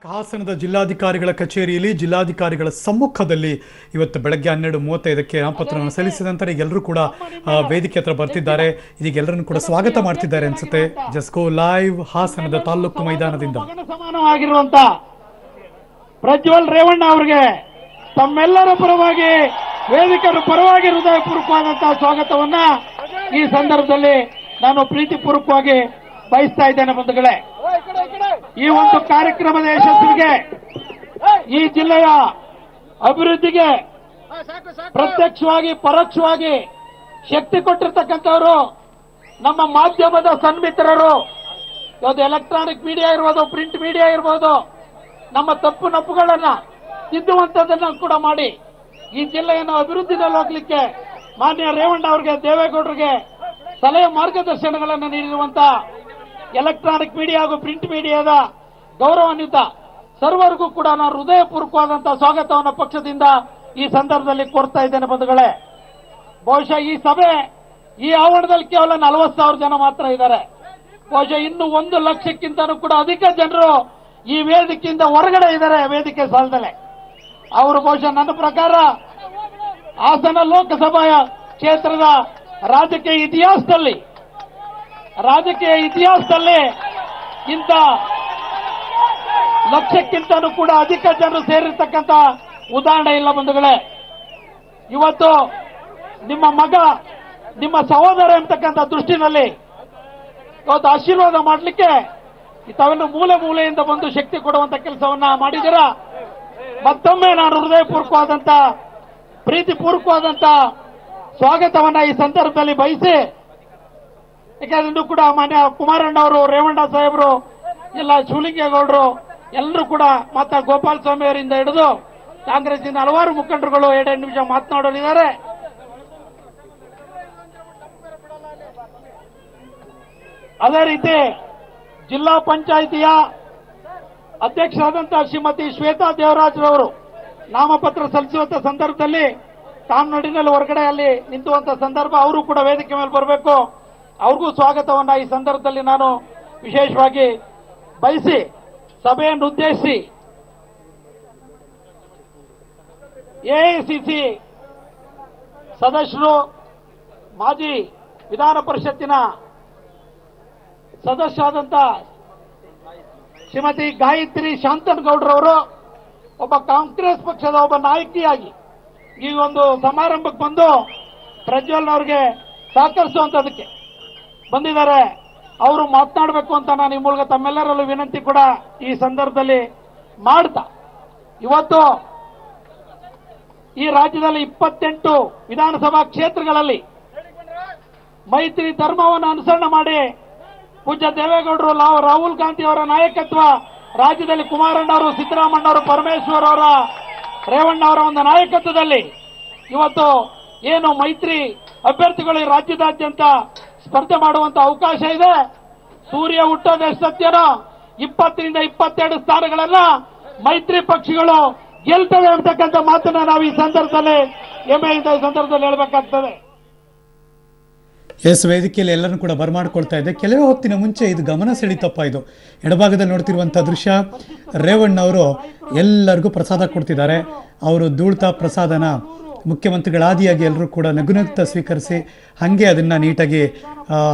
ಹಾಸನದ ಜಿಲ್ಲಾಧಿಕಾರಿಗಳ ಕಚೇರಿಯಲ್ಲಿ ಜಿಲ್ಲಾಧಿಕಾರಿಗಳ ಸಮ್ಮುಖದಲ್ಲಿ ಇವತ್ತು ಬೆಳಗ್ಗೆ 12:35ಕ್ಕೆ ನಾಮಪತ್ರವನ್ನು ಸಲ್ಲಿಸಿದ ನಂತರ ಎಲ್ಲರೂ ಕೂಡ ವೇದಿಕೆ ಹತ್ರ ಬರ್ತಿದ್ದಾರೆ. ಇದೀಗ ಎಲ್ಲರನ್ನು ಕೂಡ ಸ್ವಾಗತ ಮಾಡ್ತಿದ್ದಾರೆ ಅನ್ಸುತ್ತೆ. ಜಸ್ಕೋ ಲೈವ್ ಹಾಸನದ ತಾಲೂಕು ಮೈದಾನದಿಂದ ಸಮಾನವಾಗಿರುವಂತ ಪ್ರಜ್ವಲ್ ರೇವಣ್ಣ ಅವರಿಗೆ ತಮ್ಮೆಲ್ಲರ ಪರವಾಗಿ ವೇದಿಕೆಯ ಪರವಾಗಿ ಹೃದಯಪೂರ್ವಕವಾದಂತಹ ಸ್ವಾಗತವನ್ನ ಈ ಸಂದರ್ಭದಲ್ಲಿ ನಾನು ಪ್ರೀತಿಪೂರ್ವಕವಾಗಿ ಬಯಸ್ತಾ ಇದ್ದೇನೆ. ಬಂಧುಗಳೇ, ಈ ಒಂದು ಕಾರ್ಯಕ್ರಮದ ಯಶಸ್ಸಿಗೆ, ಈ ಜಿಲ್ಲೆಯ ಅಭಿವೃದ್ಧಿಗೆ ಪ್ರತ್ಯಕ್ಷವಾಗಿ ಪರೋಕ್ಷವಾಗಿ ಶಕ್ತಿ ಕೊಟ್ಟಿರ್ತಕ್ಕಂಥವರು ನಮ್ಮ ಮಾಧ್ಯಮದ ಸನ್ಮಿತ್ರರು. ಯಾವುದು ಎಲೆಕ್ಟ್ರಾನಿಕ್ ಮೀಡಿಯಾ ಇರ್ಬೋದು, ಪ್ರಿಂಟ್ ಮೀಡಿಯಾ ಇರ್ಬೋದು, ನಮ್ಮ ತಪ್ಪು ನಪ್ಪುಗಳನ್ನ ತಿದ್ದುವಂತದನ್ನ ಕೂಡ ಮಾಡಿ ಈ ಜಿಲ್ಲೆಯನ್ನು ಅಭಿವೃದ್ಧಿನಲ್ಲಿ ಹೋಗ್ಲಿಕ್ಕೆ ಮಾನ್ಯ ರೇವಣ್ಣ ಅವರಿಗೆ, ದೇವೇಗೌಡರಿಗೆ ಸಲಹೆ ಮಾರ್ಗದರ್ಶನಗಳನ್ನು ನೀಡಿರುವಂತ ಎಲೆಕ್ಟ್ರಾನಿಕ್ ಮೀಡಿಯಾ ಹಾಗೂ ಪ್ರಿಂಟ್ ಮೀಡಿಯಾದ ಗೌರವಾನ್ವಿತ ಸರ್ವರಿಗೂ ಕೂಡ ನಾನು ಹೃದಯಪೂರ್ವಕವಾದಂತಹ ಸ್ವಾಗತವನ್ನು ಪಕ್ಷದಿಂದ ಈ ಸಂದರ್ಭದಲ್ಲಿ ಕೋರ್ತಾ ಇದ್ದೇನೆ. ಬಂಧುಗಳೇ, ಬಹುಶಃ ಈ ಸಭೆ ಈ ಆವರಣದಲ್ಲಿ ಕೇವಲ 40,000 ಜನ ಮಾತ್ರ ಇದ್ದಾರೆ. ಬಹುಶಃ ಇನ್ನು 1 ಲಕ್ಷಕ್ಕಿಂತಲೂ ಕೂಡ ಅಧಿಕ ಜನರು ಈ ವೇದಿಕೆಯಿಂದ ಹೊರಗಡೆ ಇದ್ದಾರೆ. ವೇದಿಕೆ ಸ್ಥಳದಲ್ಲೇ ಅವರು ಬಹುಶಃ ನನ್ನ ಪ್ರಕಾರ ಹಾಸನ ಲೋಕಸಭಾ ಕ್ಷೇತ್ರದ ರಾಜಕೀಯ ಇತಿಹಾಸದಲ್ಲಿ ಇಂಥ ಲಕ್ಷಕ್ಕಿಂತಲೂ ಕೂಡ ಅಧಿಕ ಜನರು ಸೇರಿರ್ತಕ್ಕಂಥ ಉದಾಹರಣೆ ಇಲ್ಲ. ಬಂಧುಗಳೇ, ಇವತ್ತು ನಿಮ್ಮ ಮಗ, ನಿಮ್ಮ ಸಹೋದರ ಎಂಬತಕ್ಕಂಥ ದೃಷ್ಟಿನಲ್ಲಿ ಇವತ್ತು ಆಶೀರ್ವಾದ ಮಾಡಲಿಕ್ಕೆ ತಾವೆಲ್ಲ ಮೂಲೆ ಮೂಲೆಯಿಂದ ಬಂದು ಶಕ್ತಿ ಕೊಡುವಂತ ಕೆಲಸವನ್ನ ಮಾಡಿದ್ದೀರಾ. ಮತ್ತೊಮ್ಮೆ ನಾನು ಹೃದಯಪೂರ್ವಕವಾದಂತ ಪ್ರೀತಿಪೂರ್ವಕವಾದಂತ ಸ್ವಾಗತವನ್ನ ಈ ಸಂದರ್ಭದಲ್ಲಿ ಬಯಸಿ, ಯಾಕಂದ್ರೆ ಕೂಡ ಮಾನ್ಯ ಕುಮಾರಣ್ಣ ಅವರು, ರೇವಣ್ಣ ಸಾಹೇಬರು, ಎಲ್ಲ ಶಿವಲಿಂಗೇಗೌಡರು ಎಲ್ಲರೂ ಕೂಡ ಮಾತಾ ಗೋಪಾಲ್ ಸ್ವಾಮಿ ಅವರಿಂದ ಹಿಡಿದು ಕಾಂಗ್ರೆಸ್ಸಿನ ಹಲವಾರು ಮುಖಂಡರುಗಳು 2 ನಿಮಿಷ ಮಾತನಾಡಲಿದ್ದಾರೆ. ಅದೇ ರೀತಿ ಜಿಲ್ಲಾ ಪಂಚಾಯಿತಿಯ ಅಧ್ಯಕ್ಷರಾದಂತಹ ಶ್ರೀಮತಿ ಶ್ವೇತಾ ದೇವರಾಜ್ರವರು ನಾಮಪತ್ರ ಸಲ್ಲಿಸುವಂತ ಸಂದರ್ಭದಲ್ಲಿ ಕಾಮನಡಿನಲ್ಲಿ ಹೊರಗಡೆ ಅಲ್ಲಿ ನಿಂತುವಂತ ಸಂದರ್ಭ, ಅವರು ಕೂಡ ವೇದಿಕೆ ಮೇಲೆ ಬರಬೇಕು. ಅವ್ರಿಗೂ ಸ್ವಾಗತವನ್ನ ಈ ಸಂದರ್ಭದಲ್ಲಿ ನಾನು ವಿಶೇಷವಾಗಿ ಬಯಸಿ ಸಭೆಯನ್ನು ಉದ್ದೇಶಿಸಿ ಎಐಸಿಸಿ ಸದಸ್ಯರು, ಮಾಜಿ ವಿಧಾನ ಪರಿಷತ್ತಿನ ಸದಸ್ಯರಾದಂತ ಶ್ರೀಮತಿ ಗಾಯತ್ರಿ ಶಾಂತನಗೌಡರವರು ಒಬ್ಬ ಕಾಂಗ್ರೆಸ್ ಪಕ್ಷದ ಒಬ್ಬ ನಾಯಕಿಯಾಗಿ ಈ ಒಂದು ಸಮಾರಂಭಕ್ಕೆ ಬಂದು ಪ್ರಜ್ವಲ್ ಅವರಿಗೆ ಸಹಕರಿಸುವಂತದಕ್ಕೆ ಬಂದಿದ್ದಾರೆ. ಅವರು ಮಾತನಾಡಬೇಕು ಅಂತ ನಾನು ಈ ಮೂಲಕ ತಮ್ಮೆಲ್ಲರಲ್ಲೂ ವಿನಂತಿ ಕೂಡ ಈ ಸಂದರ್ಭದಲ್ಲಿ ಮಾಡ್ತಾ, ಇವತ್ತು ಈ ರಾಜ್ಯದಲ್ಲಿ 28 ವಿಧಾನಸಭಾ ಕ್ಷೇತ್ರಗಳಲ್ಲಿ ಮೈತ್ರಿ ಧರ್ಮವನ್ನು ಅನುಸರಣೆ ಮಾಡಿ ಪೂಜ್ಯ ದೇವೇಗೌಡರು, ರಾಹುಲ್ ಗಾಂಧಿ ಅವರ ನಾಯಕತ್ವ, ರಾಜ್ಯದಲ್ಲಿ ಕುಮಾರಣ್ಣ ಅವರು, ಸಿದ್ದರಾಮಣ್ಣ ಅವರು, ಪರಮೇಶ್ವರ್ ಅವರ, ರೇವಣ್ಣ ಅವರ ಒಂದು ನಾಯಕತ್ವದಲ್ಲಿ ಇವತ್ತು ಏನು ಮೈತ್ರಿ ಅಭ್ಯರ್ಥಿಗಳು ರಾಜ್ಯದಾದ್ಯಂತ ಸ್ಪರ್ಧೆ ಮಾಡುವಂತ ಅವಕಾಶ ಇದೆ. ಸೂರ್ಯ ಹುಟ್ಟೋದೇ ಸತ್ಯನೋ 20 ರಿಂದ 22 ಸ್ಥಾನಗಳನ್ನ ಮೈತ್ರಿ ಪಕ್ಷಗಳು ಗೆಲ್ತವೆ ಅಂತಕ್ಕಂಥ ಮಾತನ್ನ ನಾವು ಈ ಸಂದರ್ಭದಲ್ಲಿ ಹೆಮ್ಮೆಯಿಂದ ಈ ಸಂದರ್ಭದಲ್ಲಿ ಹೇಳಬೇಕಾಗ್ತದೆ. ಎಸ್, ವೇದಿಕೆಯಲ್ಲಿ ಎಲ್ಲರನ್ನು ಕೂಡ ಬರಮಾಡ್ಕೊಳ್ತಾ ಇದೆ. ಕೆಲವೇ ಹೊತ್ತಿನ ಮುಂಚೆ ಇದು ಗಮನ ಸೆಳೀತಪ್ಪ. ಇದು ಎಡಭಾಗದಲ್ಲಿ ನೋಡ್ತಿರುವಂಥ ದೃಶ್ಯ, ರೇವಣ್ಣ ಅವರು ಎಲ್ಲರಿಗೂ ಪ್ರಸಾದ ಕೊಡ್ತಿದ್ದಾರೆ. ಅವರು ಧೂಳ್ತಾ ಪ್ರಸಾದನ ಮುಖ್ಯಮಂತ್ರಿಗಳಾದಿಯಾಗಿ ಎಲ್ಲರೂ ಕೂಡ ನಗುನಗ್ತಾ ಸ್ವೀಕರಿಸಿ ಹಾಗೆ ಅದನ್ನು ನೀಟಾಗಿ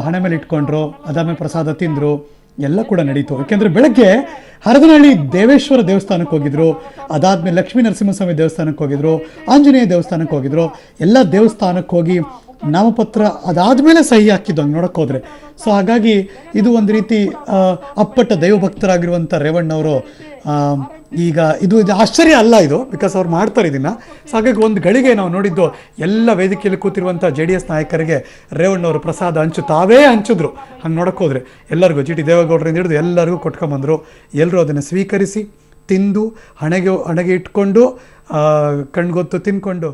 ಹಣೆ ಮೇಲೆ ಇಟ್ಕೊಂಡ್ರು. ಅದಾದ್ಮೇಲೆ ಪ್ರಸಾದ ತಿಂದರು, ಎಲ್ಲ ಕೂಡ ನಡೀತು. ಯಾಕೆಂದರೆ ಬೆಳಗ್ಗೆ ಹರದನಹಳ್ಳಿ ದೇವೇಶ್ವರ ದೇವಸ್ಥಾನಕ್ಕೆ ಹೋಗಿದ್ರು, ಅದಾದ್ಮೇಲೆ ಲಕ್ಷ್ಮೀ ನರಸಿಂಹಸ್ವಾಮಿ ದೇವಸ್ಥಾನಕ್ಕೆ ಹೋಗಿದ್ರು, ಆಂಜನೇಯ ದೇವಸ್ಥಾನಕ್ಕೆ ಹೋಗಿದ್ರು. ಎಲ್ಲ ದೇವಸ್ಥಾನಕ್ಕೆ ಹೋಗಿ ನಾಮಪತ್ರ ಅದಾದಮೇಲೆ ಸಹಿ ಹಾಕಿದ್ದು ಹಂಗೆ ನೋಡಕ್ಕೆ ಹೋದರೆ. ಸೊ ಹಾಗಾಗಿ ಇದು ಒಂದು ರೀತಿ ಅಪ್ಪಟ್ಟ ದೈವಭಕ್ತರಾಗಿರುವಂಥ ರೇವಣ್ಣವರು ಈಗ ಇದು ಆಶ್ಚರ್ಯ ಅಲ್ಲ ಇದು, ಬಿಕಾಸ್ ಅವ್ರು ಮಾಡ್ತಾರೆ ಇದನ್ನು. ಸೊ ಹಾಗಾಗಿ ಒಂದು ಗಳಿಗೆ ನಾವು ನೋಡಿದ್ದು ಎಲ್ಲ ವೇದಿಕೆಯಲ್ಲಿ ಕೂತಿರುವಂಥ JDS ನಾಯಕರಿಗೆ ರೇವಣ್ಣವರು ಪ್ರಸಾದ ತಾವೇ ಹಂಚಿದ್ರು. ಹಂಗೆ ನೋಡಕ್ಕೆ ಹೋದರೆ ಎಲ್ಲರಿಗೂ GT ದೇವೇಗೌಡರಿಂದ ಹಿಡಿದು ಎಲ್ಲರಿಗೂ ಕೊಟ್ಕೊಂಬಂದರು. ಎಲ್ಲರೂ ಅದನ್ನು ಸ್ವೀಕರಿಸಿ ತಿಂದು ಹಣೆಗೆ ಇಟ್ಕೊಂಡು ಕಣ್ಗೊತ್ತು ತಿನ್ಕೊಂಡು